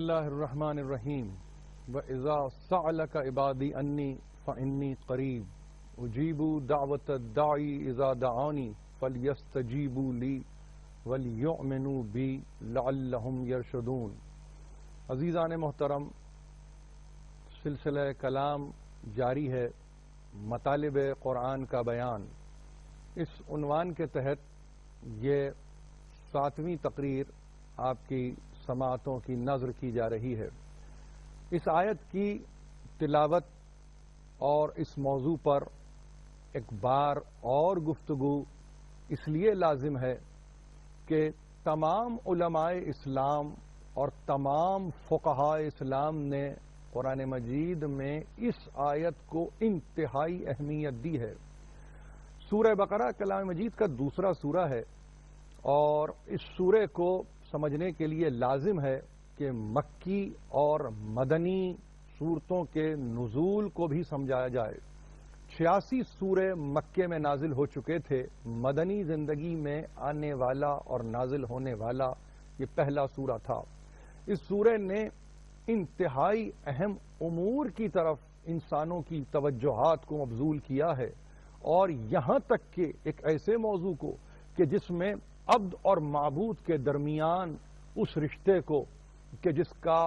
اللہ الرحمن الرحیم وَإِذَا سَأَلَكَ عِبَادِي أَنِّي فَإِنِّي قَرِيبٌ أُجِيبُ دَعْوَةَ الدَّاعِ إِذَا دَعَانِ فَلْيَسْتَجِيبُوا لِي وَلْيُؤْمِنُوا بِي لَعَلَّهُمْ يَرْشُدُونَ۔ عزیزان محترم، سلسلہ کلام جاری ہے، مطالب قرآن کا بیان۔ اس عنوان کے تحت یہ 7ویں تقریر آپ کی سماعتوں کی نظر کی جا رہی ہے۔ اس آیت کی تلاوت اور اس موضوع پر ایک بار اور گفتگو اس لیے لازم ہے کہ تمام علماء اسلام اور تمام فقہاء اسلام نے قرآن مجید میں اس آیت کو انتہائی اہمیت دی ہے۔ سورہ بقرہ کلام مجید کا دوسرا سورہ ہے، اور اس سورے کو سمجھنے کے لیے لازم ہے کہ مکی اور مدنی صورتوں کے نزول کو بھی سمجھایا جائے۔ 86 سورے مکے میں نازل ہو چکے تھے، مدنی زندگی میں آنے والا اور نازل ہونے والا یہ پہلا سورہ تھا۔ اس سورے نے انتہائی اہم امور کی طرف انسانوں کی توجہات کو مبذول کیا ہے، اور یہاں تک کہ ایک ایسے موضوع کو کہ جس میں عبد اور معبود کے درمیان اس رشتے کو کہ جس کا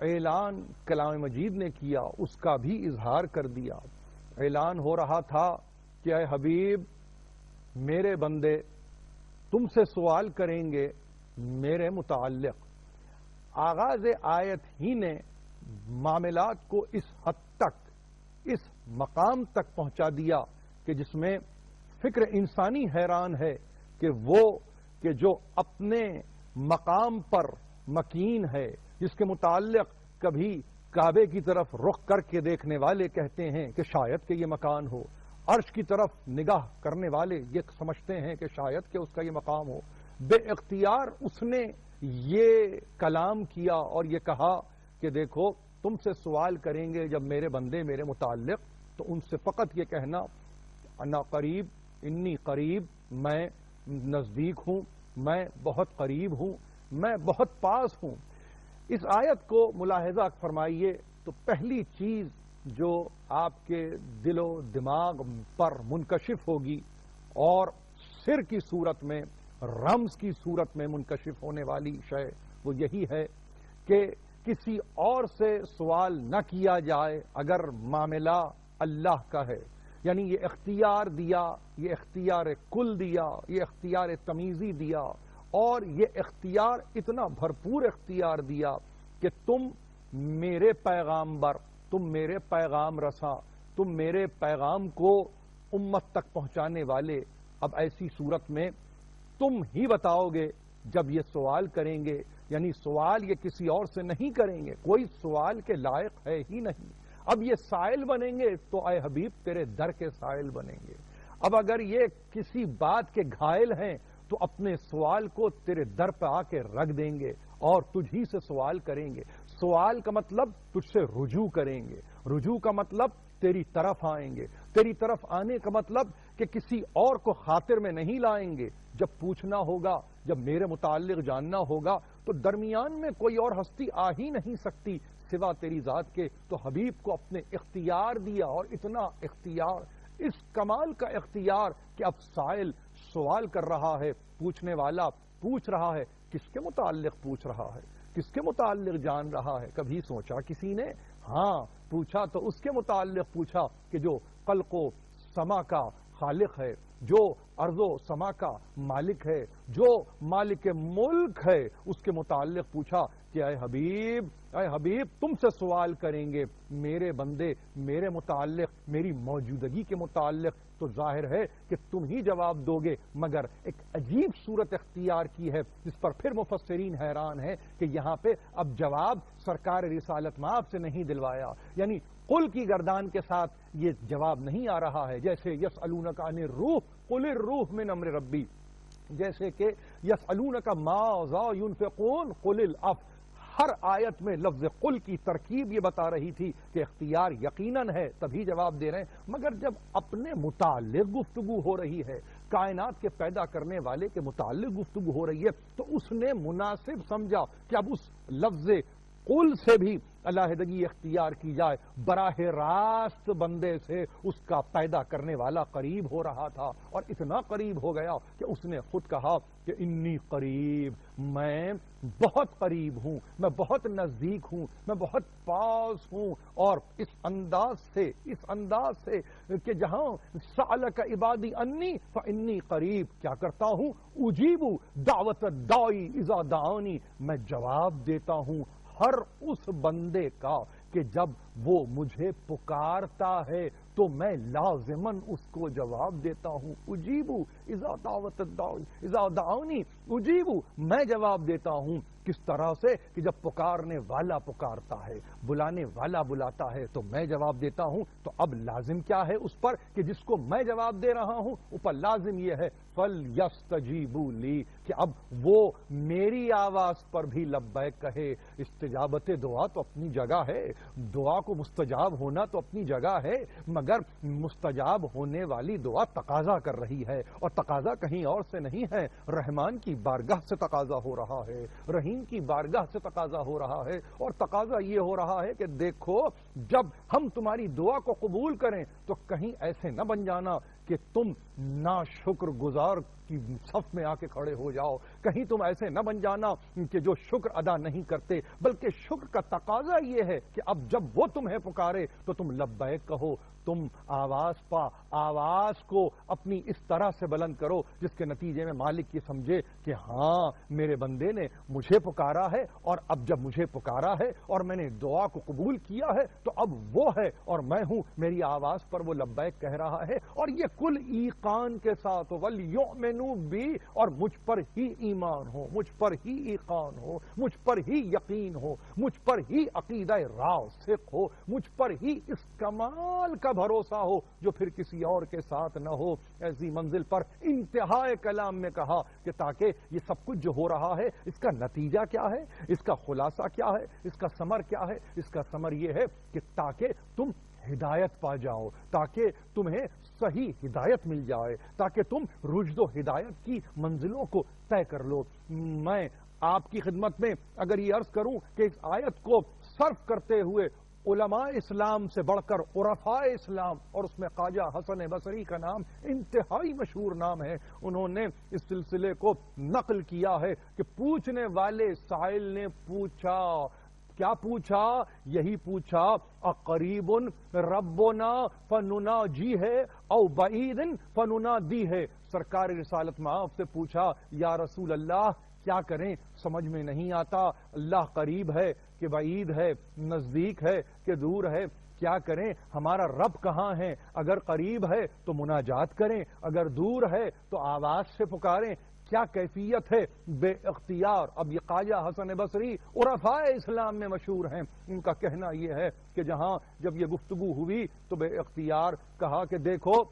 اعلان کلام مجید نے کیا اس کا بھی اظہار کر دیا۔ اعلان ہو رہا تھا کہ اے حبیب، میرے بندے تم سے سوال کریں گے میرے متعلق۔ آغاز آیت ہی نے معاملات کو اس حد تک، اس مقام تک پہنچا دیا کہ جس میں فکر انسانی حیران ہے کہ جو اپنے مقام پر مکین ہے، جس کے متعلق کبھی کعبے کی طرف رخ کر کے دیکھنے والے کہتے ہیں کہ شاید کہ یہ مکان ہو، عرش کی طرف نگاہ کرنے والے یہ سمجھتے ہیں کہ شاید کہ اس کا یہ مقام ہو، بے اختیار اس نے یہ کلام کیا اور یہ کہا کہ دیکھو تم سے سوال کریں گے جب میرے بندے میرے متعلق، تو ان سے فقط یہ کہنا انا قریب، انی قریب، میں نزدیک ہوں، میں بہت قریب ہوں، میں بہت پاس ہوں۔ اس آیت کو ملاحظہ فرمائیے تو پہلی چیز جو آپ کے دل و دماغ پر منکشف ہوگی اور سر کی صورت میں، رمز کی صورت میں منکشف ہونے والی شے وہ یہی ہے کہ کسی اور سے سوال نہ کیا جائے اگر معاملہ اللہ کا ہے۔ یعنی یہ اختیار دیا، یہ اختیار کل دیا، یہ اختیار تمیزی دیا، اور یہ اختیار اتنا بھرپور اختیار دیا کہ تم میرے پیغامبر، تم میرے پیغام رساں، تم میرے پیغام کو امت تک پہنچانے والے، اب ایسی صورت میں تم ہی بتاؤ گے جب یہ سوال کریں گے، یعنی سوال یہ کسی اور سے نہیں کریں گے، کوئی سوال کے لائق ہے ہی نہیں۔ اب یہ سائل بنیں گے تو اے حبیب تیرے در کے سائل بنیں گے۔ اب اگر یہ کسی بات کے گھائل ہیں تو اپنے سوال کو تیرے در پہ آ کے رکھ دیں گے اور تجھ ہی سے سوال کریں گے۔ سوال کا مطلب تجھ سے رجوع کریں گے، رجوع کا مطلب تیری طرف آئیں گے، تیری طرف آنے کا مطلب کہ کسی اور کو خاطر میں نہیں لائیں گے۔ جب پوچھنا ہوگا، جب میرے متعلق جاننا ہوگا تو درمیان میں کوئی اور ہستی آ ہی نہیں سکتی سوا تیری ذات کے۔ تو حبیب کو اپنے اختیار دیا، اور اتنا اختیار، اس کمال کا اختیار کہ اب سائل سوال کر رہا ہے، پوچھنے والا پوچھ رہا ہے۔ کس کے متعلق پوچھ رہا ہے؟ کس کے متعلق جان رہا ہے؟ کبھی سوچا کسی نے؟ ہاں پوچھا تو اس کے متعلق پوچھا کہ جو خلق و سما کا خالق ہے، جو ارض و سما کا مالک ہے، جو مالک ملک ہے، اس کے متعلق پوچھا کہ اے حبیب تم سے سوال کریں گے میرے بندے میرے متعلق، میری موجودگی کے متعلق، تو ظاہر ہے کہ تم ہی جواب دو گے۔ مگر ایک عجیب صورت اختیار کی ہے جس پر پھر مفسرین حیران ہیں کہ یہاں پہ اب جواب سرکار رسالت مآب سے نہیں دلوایا، یعنی قل کی گردان کے ساتھ یہ جواب نہیں آ رہا ہے، جیسے یسألونک عن الروح قل الروح من امر ربی، جیسے کہ یسألونک ماذا ينفقون قل العفو۔ ہر آیت میں لفظ قل کی ترکیب یہ بتا رہی تھی کہ اختیار یقیناً ہے، تبھی جواب دے رہے ہیں۔ مگر جب اپنے متعلق گفتگو ہو رہی ہے، کائنات کے پیدا کرنے والے کے متعلق گفتگو ہو رہی ہے، تو اس نے مناسب سمجھا کہ اب اس لفظ قل سے بھی علیحدگی اختیار کی جائے، براہ راست بندے سے اس کا پیدا کرنے والا قریب ہو رہا تھا، اور اتنا قریب ہو گیا کہ اس نے خود کہا کہ انی قریب، میں بہت قریب ہوں، میں بہت نزدیک ہوں، میں بہت پاس ہوں۔ اور اس انداز سے کہ جہاں سألک عبادی انی فانی قریب، کیا کرتا ہوں؟ اجیب دعوت الداعی اذا دعانی، میں جواب دیتا ہوں ہر اس بندے کا کہ جب وہ مجھے پکارتا ہے تو میں لازماً اس کو جواب دیتا ہوں۔ اجیبو اذا دعوت الداعی اذا دعانی، اجیبو، میں جواب دیتا ہوں۔ کس طرح سے؟ کہ جب پکارنے والا پکارتا ہے، بلانے والا بلاتا ہے تو میں جواب دیتا ہوں۔ تو اب لازم کیا ہے اس پر کہ جس کو میں جواب دے رہا ہوں اوپر لازم یہ ہے فَلْيَسْتَجِيبُوا لِي، کہ اب وہ میری آواز پر بھی لبیک کہے۔ استجابت دعا تو اپنی جگہ ہے، دعا کو مستجاب ہونا تو اپنی جگہ ہے، مگر مستجاب ہونے والی دعا تقاضا کر رہی ہے، اور تقاضا کہیں اور سے نہیں ہے، رحمان کی بارگاہ سے تقاضا ہو رہا ہے، رحیم کی بارگاہ سے تقاضا ہو رہا ہے۔ اور تقاضا یہ ہو رہا ہے کہ دیکھو جب ہم تمہاری دعا کو قبول کریں تو کہیں ایسے نہ بن جانا کہ تم ناشکر گزار کی صف میں آ کے کھڑے ہو جاؤ، کہیں تم ایسے نہ بن جانا کہ جو شکر ادا نہیں کرتے، بلکہ شکر کا تقاضا یہ ہے کہ اب جب وہ تمہیں پکارے تو تم لبیک کہو، تم آواز کو اپنی اس طرح سے بلند کرو جس کے نتیجے میں مالک یہ سمجھے کہ ہاں میرے بندے نے مجھے پکارا ہے، اور اب جب مجھے پکارا ہے اور میں نے دعا کو قبول کیا ہے تو اب وہ ہے اور میں ہوں، میری آواز پر وہ لبیک کہہ رہا ہے۔ اور یہ کل ایقان کے ساتھ وَلْيُؤْمِنُوا بِي، اور مجھ پر ہی ایمان ہو، مجھ پر ہی ایقان ہو، مجھ پر ہی یقین ہو، مجھ پر ہی عقیدہ راسخ ہو، مجھ پر ہی اس کمال کا بھروسہ ہو جو پھر کسی اور کے ساتھ نہ ہو۔ ایسی منزل پر انتہائے کلام میں کہا کہ تاکہ یہ سب کچھ جو ہو رہا ہے اس کا نتیجہ کیا ہے، اس کا خلاصہ کیا ہے، اس کا ثمر کیا ہے؟ اس کا ثمر یہ ہے کہ تاکہ تم ہدایت پا جاؤ، تاکہ تمہیں صحیح ہدایت مل جائے، تاکہ تم رشد و ہدایت کی منزلوں کو طے کر لو۔ میں آپ کی خدمت میں اگر یہ عرض کروں کہ اس آیت کو صرف کرتے ہوئے علماء اسلام سے بڑھ کر عرفاء اسلام، اور اس میں خواجہ حسن بصری کا نام انتہائی مشہور نام ہے، انہوں نے اس سلسلے کو نقل کیا ہے کہ پوچھنے والے سائل نے پوچھا، کیا پوچھا؟ یہی پوچھا اقریب ربنا فنناجی ہے او بعید فننادی ہے۔ سرکار رسالت مآب سے پوچھا یا رسول اللہ کیا کریں، سمجھ میں نہیں آتا، اللہ قریب ہے کہ بعید ہے، نزدیک ہے کہ دور ہے، کیا کریں، ہمارا رب کہاں ہے؟ اگر قریب ہے تو مناجات کریں، اگر دور ہے تو آواز سے پکاریں، کیا کیفیت ہے؟ بے اختیار۔ اب یہ خواجہ حسن بصری عرفاء اسلام میں مشہور ہیں، ان کا کہنا یہ ہے کہ جہاں جب یہ گفتگو ہوئی تو بے اختیار کہا کہ دیکھو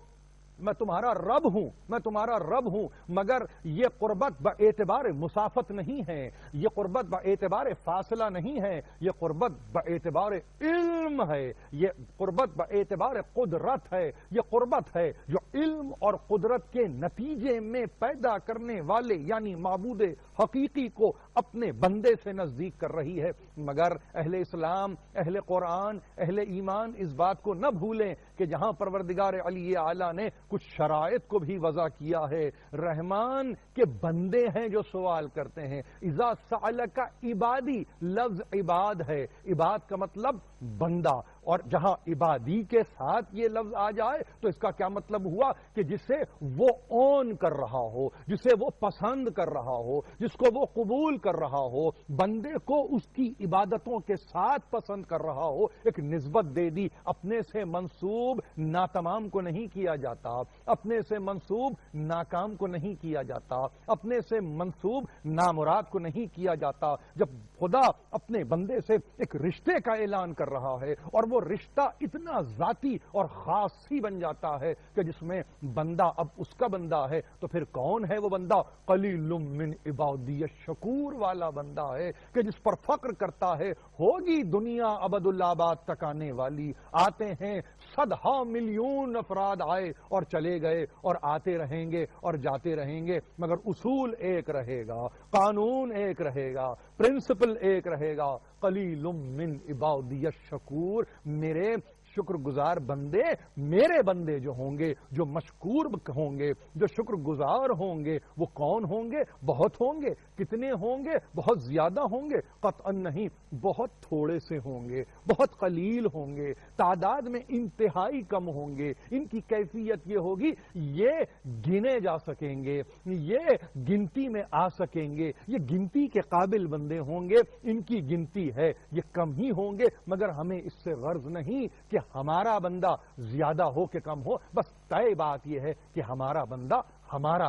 میں تمہارا رب ہوں، میں تمہارا رب ہوں، مگر یہ قربت باعتبار مسافت نہیں ہے، یہ قربت باعتبار فاصلہ نہیں ہے، یہ قربت باعتبار علم ہے، یہ قربت باعتبار قدرت ہے، یہ قربت ہے جو علم اور قدرت کے نتیجے میں پیدا کرنے والے یعنی معبود حقیقی کو اپنے بندے سے نزدیک کر رہی ہے۔ مگر اہل اسلام، اہل قرآن، اہل ایمان اس بات کو نہ بھولیں کہ جہاں پروردگار علی اعلیٰ نے کچھ شرائط کو بھی وضع کیا ہے، رحمان کے بندے ہیں جو سوال کرتے ہیں۔ اذا سألک عبادی، لفظ عباد ہے، عباد کا مطلب بندہ، اور جہاں عبادی کے ساتھ یہ لفظ آ جائے تو اس کا کیا مطلب ہوا کہ جسے وہ اون کر رہا ہو، جسے وہ پسند کر رہا ہو، جس کو وہ قبول کر رہا ہو، بندے کو اس کی عبادتوں کے ساتھ پسند کر رہا ہو، ایک نسبت دے دی۔ اپنے سے منسوب ناتمام کو نہیں کیا جاتا، اپنے سے منسوب ناکام کو نہیں کیا جاتا، اپنے سے منسوب نامراد کو نہیں کیا جاتا۔ جب خدا اپنے بندے سے ایک رشتے کا اعلان کر رہا ہے اور وہ رشتہ اتنا ذاتی اور خاصی بن جاتا ہے کہ جس میں بندہ اب اس کا بندہ ہے، تو پھر کون ہے وہ بندہ؟ قلیل من عبادی الشکور والا بندہ ہے کہ جس پر فخر کرتا ہے ہوگی دنیا ابد الآباد تک آنے والی، آتے ہیں 100 ملین افراد آئے اور چلے گئے اور آتے رہیں گے اور جاتے رہیں گے، مگر اصول ایک رہے گا، قانون ایک رہے گا، پرنسپل ایک رہے گا، قلیل من عبادی الشکور، میرے شکر گزار بندے، میرے بندے جو ہوں گے، جو مشکور ہوں گے، جو شکر گزار ہوں گے، وہ کون ہوں گے؟ بہت ہوں گے۔ کتنے ہوں گے؟ بہت زیادہ ہوں گے؟ قطعا نہیں، بہت تھوڑے سے ہوں گے، بہت قلیل ہوں گے، تعداد میں انتہائی کم ہوں گے۔ ان کی کیفیت یہ ہوگی، یہ گنے جا سکیں گے، یہ گنتی میں آ سکیں گے، یہ گنتی کے قابل بندے ہوں گے۔ ان کی گنتی ہے، یہ کم ہی ہوں گے، مگر ہمیں اس سے غرض نہیں کہ ہمارا بندہ زیادہ ہو کہ کم ہو، بس طے بات یہ ہے کہ ہمارا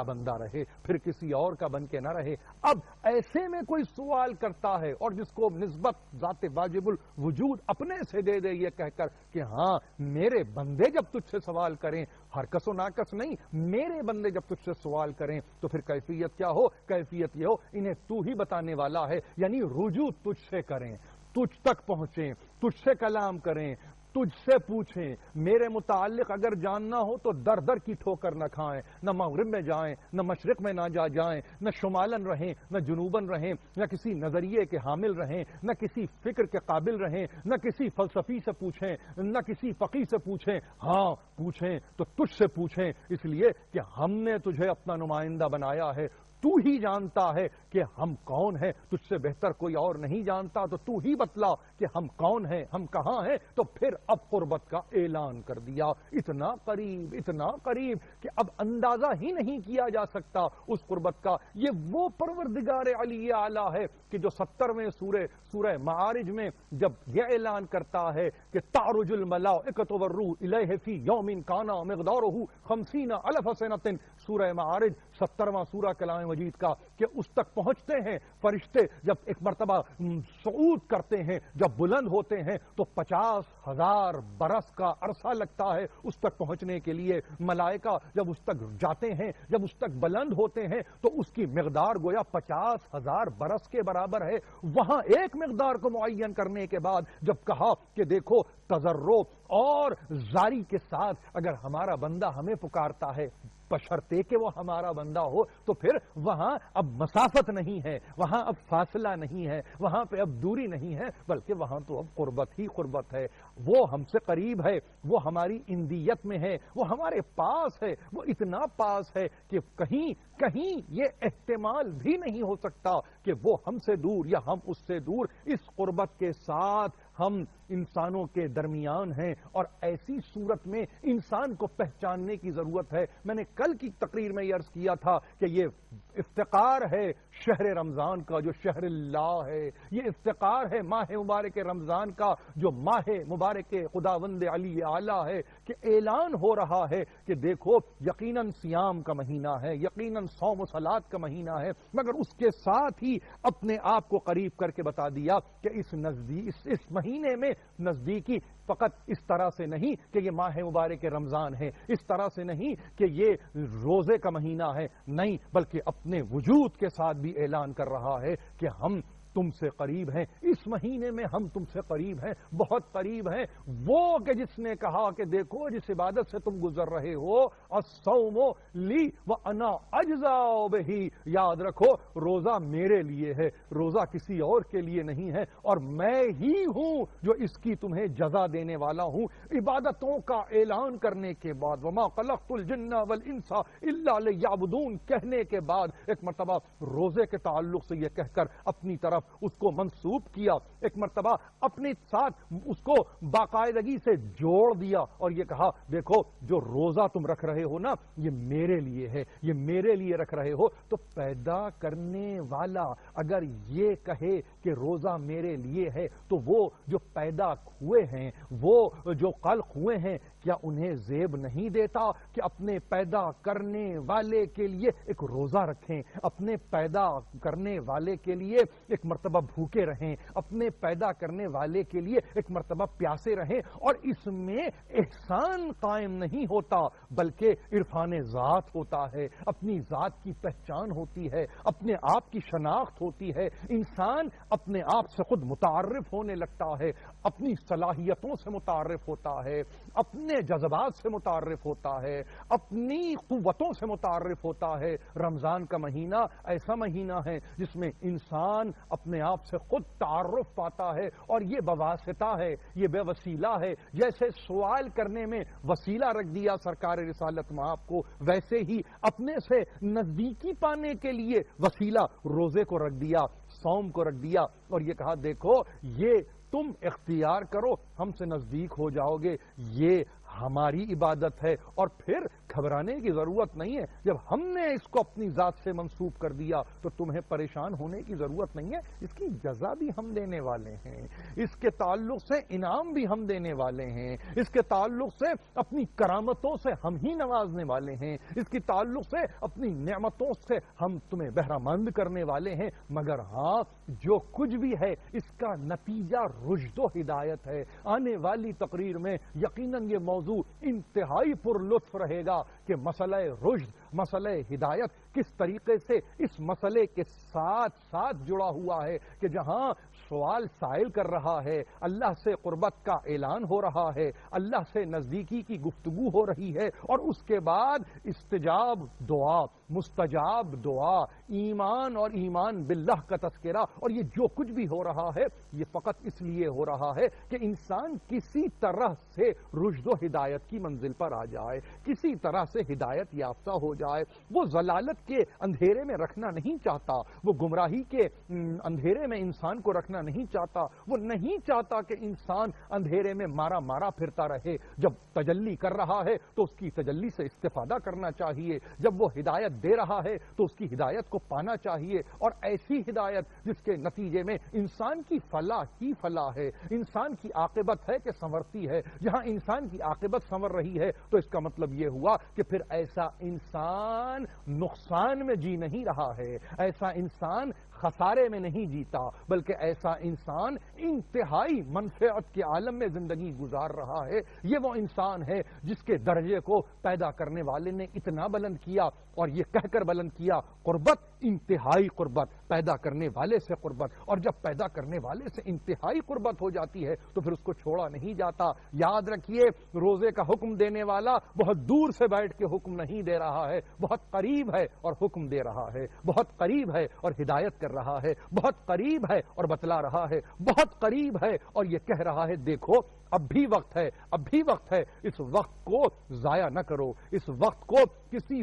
بندہ رہے، پھر کسی اور کا بن کے نہ رہے۔ اب ایسے میں کوئی سوال کرتا ہے اور جس کو نسبت ذات واجب الوجود اپنے سے دے دے یہ کہہ کر کہ ہاں میرے بندے جب تجھ سے سوال کریں، ہرکس و ناکس نہیں، میرے بندے جب تجھ سے سوال کریں تو پھر کیفیت کیا ہو؟ کیفیت یہ ہو انہیں تو ہی بتانے والا ہے، یعنی رجوع تجھ سے کریں، تجھ تک پہنچیں، تجھ سے کلام کریں، تجھ سے پوچھیں، میرے متعلق اگر جاننا ہو تو در در کی ٹھوکر نہ کھائیں، نہ مغرب میں جائیں، نہ مشرق میں نہ جائیں، نہ شمالن رہیں، نہ جنوبن رہیں، نہ کسی نظریے کے حامل رہیں، نہ کسی فکر کے قابل رہیں، نہ کسی فلسفی سے پوچھیں، نہ کسی فقی سے پوچھیں، ہاں پوچھیں تو تجھ سے پوچھیں، اس لیے کہ ہم نے تجھے اپنا نمائندہ بنایا ہے، تو ہی جانتا ہے کہ ہم کون ہیں، تجھ سے بہتر کوئی اور نہیں جانتا، تو ہی بتلا کہ ہم کون ہیں، ہم کہاں ہیں۔ تو پھر اب قربت کا اعلان کر دیا، اتنا قریب کہ اب اندازہ ہی نہیں کیا جا سکتا اس قربت کا۔ یہ وہ پروردگار علی اعلیٰ ہے کہ جو 70ویں سورہ معارج میں جب یہ اعلان کرتا ہے کہ تعرج الملائکۃ والروح الیہ فی یوم کان مقدارہ 50,000 سنۃ، سورہ معارج 70واں سورہ کلام مجید کا، کہ اس تک پہنچتے ہیں فرشتے جب ایک مرتبہ صعود کرتے ہیں، جب بلند ہوتے ہیں تو 50,000 برس کا عرصہ لگتا ہے اس تک پہنچنے کے لیے۔ ملائکہ جب اس تک جاتے ہیں، جب اس تک بلند ہوتے ہیں تو اس کی مقدار گویا 50,000 برس کے برابر ہے۔ وہاں ایک مقدار کو معین کرنے کے بعد جب کہا کہ دیکھو تضرع اور زاری کے ساتھ اگر ہمارا بندہ ہمیں پکارتا ہے، بشرطے کہ وہ ہمارا بندہ ہو، تو پھر وہاں اب مسافت نہیں ہے، وہاں اب فاصلہ نہیں ہے، وہاں پہ اب دوری نہیں ہے، بلکہ وہاں تو اب قربت ہی قربت ہے۔ وہ ہم سے قریب ہے، وہ ہماری اندیت میں ہے، وہ ہمارے پاس ہے، وہ اتنا پاس ہے کہ کہیں یہ احتمال بھی نہیں ہو سکتا کہ وہ ہم سے دور یا ہم اس سے دور۔ اس قربت کے ساتھ ہم انسانوں کے درمیان ہیں، اور ایسی صورت میں انسان کو پہچاننے کی ضرورت ہے۔ میں نے کل کی تقریر میں یہ عرض کیا تھا کہ یہ افتقار ہے شہر رمضان کا جو شہر اللہ ہے، یہ افتقار ہے ماہ مبارک رمضان کا جو ماہ مبارک خداوند علی اعلیٰ ہے، کہ اعلان ہو رہا ہے کہ دیکھو یقیناً صیام کا مہینہ ہے، یقیناً صوم و صلات کا مہینہ ہے، مگر اس کے ساتھ ہی اپنے آپ کو قریب کر کے بتا دیا کہ اس مہینے میں نزدیکی فقط اس طرح سے نہیں کہ یہ ماہ مبارک رمضان ہے، اس طرح سے نہیں کہ یہ روزے کا مہینہ ہے، نہیں، بلکہ اپنے وجود کے ساتھ بھی اعلان کر رہا ہے کہ ہم تم سے قریب ہیں، اس مہینے میں ہم تم سے قریب ہیں، بہت قریب ہیں۔ وہ کہ جس نے کہا کہ دیکھو جس عبادت سے تم گزر رہے ہو، الصوم لی وانا اجزا بہ، یاد رکھو روزہ میرے لیے ہے، روزہ کسی اور کے لیے نہیں ہے، اور میں ہی ہوں جو اس کی تمہیں جزا دینے والا ہوں۔ عبادتوں کا اعلان کرنے کے بعد وما خلقت الجن والانس الا لیعبدون کہنے کے بعد ایک مرتبہ روزے کے تعلق سے یہ کہہ کر اپنی طرف اس کو منسوب کیا، ایک مرتبہ اپنے ساتھ اس کو باقاعدگی سے جوڑ دیا اور یہ کہا دیکھو جو روزہ تم رکھ رہے ہو نا یہ میرے لیے ہے، یہ میرے لیے رکھ رہے ہو۔ تو پیدا کرنے والا اگر یہ کہے کہ روزہ میرے لیے ہے تو وہ جو پیدا ہوئے ہیں، وہ جو خلق ہوئے ہیں، کیا انہیں زیب نہیں دیتا کہ اپنے پیدا کرنے والے کے لیے ایک روزہ رکھیں، اپنے پیدا کرنے والے کے لیے ایک مرتبہ بھوکے رہیں، اپنے پیدا کرنے والے کے لیے ایک مرتبہ پیاسے رہیں؟ اور اس میں احسان قائم نہیں ہوتا بلکہ عرفان ذات ہوتا ہے، اپنی ذات کی پہچان ہوتی ہے، اپنے آپ کی شناخت ہوتی ہے، انسان اپنے آپ سے خود متعارف ہونے لگتا ہے، اپنی صلاحیتوں سے متعارف ہوتا ہے، اپنے اپنے جذبات سے متعارف ہوتا ہے، اپنی قوتوں سے متعارف ہوتا ہے۔ رمضان کا مہینہ ایسا مہینہ ہے جس میں انسان اپنے آپ سے خود تعارف پاتا ہے، اور یہ بواسطہ ہے، یہ بے وسیلہ ہے۔ جیسے سوال کرنے میں وسیلہ رکھ دیا سرکار رسالت مآب کو، ویسے ہی اپنے سے نزدیکی پانے کے لیے وسیلہ روزے کو رکھ دیا، صوم کو رکھ دیا، اور یہ کہا دیکھو یہ تم اختیار کرو، ہم سے نزدیک ہو جاؤ گے، یہ ہماری عبادت ہے۔ اور پھر گھبرانے کی ضرورت نہیں ہے، جب ہم نے اس کو اپنی ذات سے منسوب کر دیا تو تمہیں پریشان ہونے کی ضرورت نہیں ہے، اس کی جزا بھی ہم دینے والے ہیں، اس کے تعلق سے انعام بھی ہم دینے والے ہیں، اس کے تعلق سے اپنی کرامتوں سے ہم ہی نوازنے والے ہیں، اس کے تعلق سے اپنی نعمتوں سے ہم تمہیں بہرہ مند کرنے والے ہیں۔ مگر ہاں، جو کچھ بھی ہے اس کا نتیجہ رشد و ہدایت ہے۔ آنے والی تقریر میں یقیناً یہ موضوع انتہائی پر لطف رہے گا کہ مسئلہ رشد، مسئلہ ہدایت کس طریقے سے اس مسئلے کے ساتھ ساتھ جڑا ہوا ہے، کہ جہاں سوال سائل کر رہا ہے، اللہ سے قربت کا اعلان ہو رہا ہے، اللہ سے نزدیکی کی گفتگو ہو رہی ہے، اور اس کے بعد استجاب دعا، مستجاب دعا، ایمان اور ایمان باللہ کا تذکرہ، اور یہ جو کچھ بھی ہو رہا ہے یہ فقط اس لیے ہو رہا ہے کہ انسان کسی طرح سے رشد و ہدایت کی منزل پر آ جائے، کسی طرح سے ہدایت یافتہ ہو جائے۔ وہ ضلالت کے اندھیرے میں رکھنا نہیں چاہتا، وہ گمراہی کے اندھیرے میں انسان کو رکھنا نہیں چاہتا، وہ نہیں چاہتا کہ انسان اندھیرے میں مارا مارا پھرتا رہے۔ جب تجلی کر رہا ہے تو اس کی تجلی سے استفادہ کرنا چاہیے، جب وہ ہدایت دے رہا ہے تو اس کی ہدایت کو پانا چاہیے، اور ایسی ہدایت جس کے نتیجے میں انسان کی فلاح ہی فلاح ہے، انسان کی عاقبت ہے کہ سنورتی ہے۔ جہاں انسان کی عاقبت سنور رہی ہے تو اس کا مطلب یہ ہوا کہ پھر ایسا انسان نقصان میں جی نہیں رہا ہے، ایسا انسان خسارے میں نہیں جیتا، بلکہ ایسا انسان انتہائی منفعت کے عالم میں زندگی گزار رہا ہے۔ یہ وہ انسان ہے جس کے درجے کو پیدا کرنے والے نے اتنا بلند کیا، اور یہ کہہ کر بلند کیا، قربت، انتہائی قربت، پیدا کرنے والے سے قربت۔ اور جب پیدا کرنے والے سے انتہائی قربت ہو جاتی ہے تو پھر اس کو چھوڑا نہیں جاتا۔ یاد رکھیے، روزے کا حکم دینے والا بہت دور سے بیٹھ کے حکم نہیں دے رہا ہے، بہت قریب ہے اور حکم دے رہا ہے، بہت قریب ہے اور ہدایت کر رہا ہے، بہت قریب ہے اور بتلا رہا ہے، بہت قریب ہے اور یہ کہہ رہا ہے دیکھو اب بھی وقت ہے، اب بھی وقت ہے، اس وقت کو ضائع نہ کرو، اس وقت کو کسی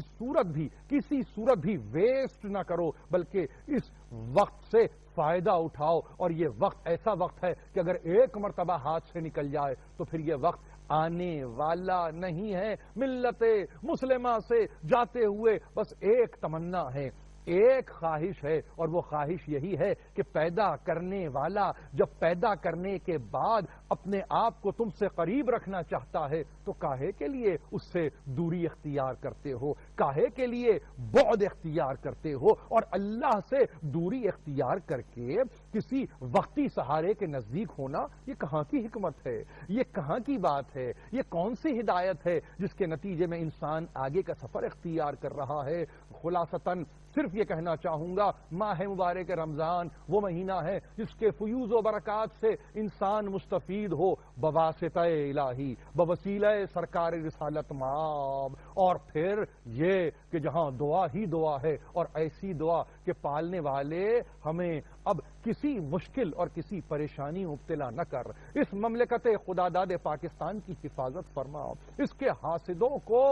صورت بھی ویسٹ نہ کرو، بلکہ اس وقت سے فائدہ اٹھاؤ۔ اور یہ وقت ایسا وقت ہے کہ اگر ایک مرتبہ ہاتھ سے نکل جائے تو پھر یہ وقت آنے والا نہیں ہے۔ ملت مسلمہ سے جاتے ہوئے بس ایک تمنا ہے، ایک خواہش ہے، اور وہ خواہش یہی ہے کہ پیدا کرنے والا جب پیدا کرنے کے بعد اپنے آپ کو تم سے قریب رکھنا چاہتا ہے تو کاہے کے لیے اس سے دوری اختیار کرتے ہو، کاہے کے لیے بعد اختیار کرتے ہو، اور اللہ سے دوری اختیار کر کے کسی وقتی سہارے کے نزدیک ہونا، یہ کہاں کی حکمت ہے، یہ کہاں کی بات ہے، یہ کون سی ہدایت ہے جس کے نتیجے میں انسان آگے کا سفر اختیار کر رہا ہے۔ خلاصتاً صرف یہ کہنا چاہوں گا، ماہ مبارک رمضان وہ مہینہ ہے جس کے فیوز و برکات سے انسان مستفید ہو بواسطہ الہی، بوسیلہ سرکار رسالت مآب، اور پھر یہ کہ جہاں دعا ہی دعا ہے، اور ایسی دعا کہ پالنے والے ہمیں اب کسی مشکل اور کسی پریشانی مبتلا نہ کر، اس مملکت خداداد پاکستان کی حفاظت فرما، اس کے حاسدوں کو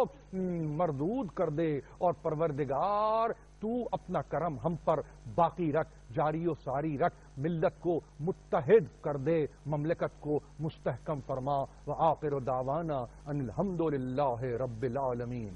مردود کر دے، اور پروردگار تو اپنا کرم ہم پر باقی رکھ، جاری و ساری رکھ، ملت کو متحد کر دے، مملکت کو مستحکم فرما۔ وآخر دعوانا ان الحمدللہ رب العالمین۔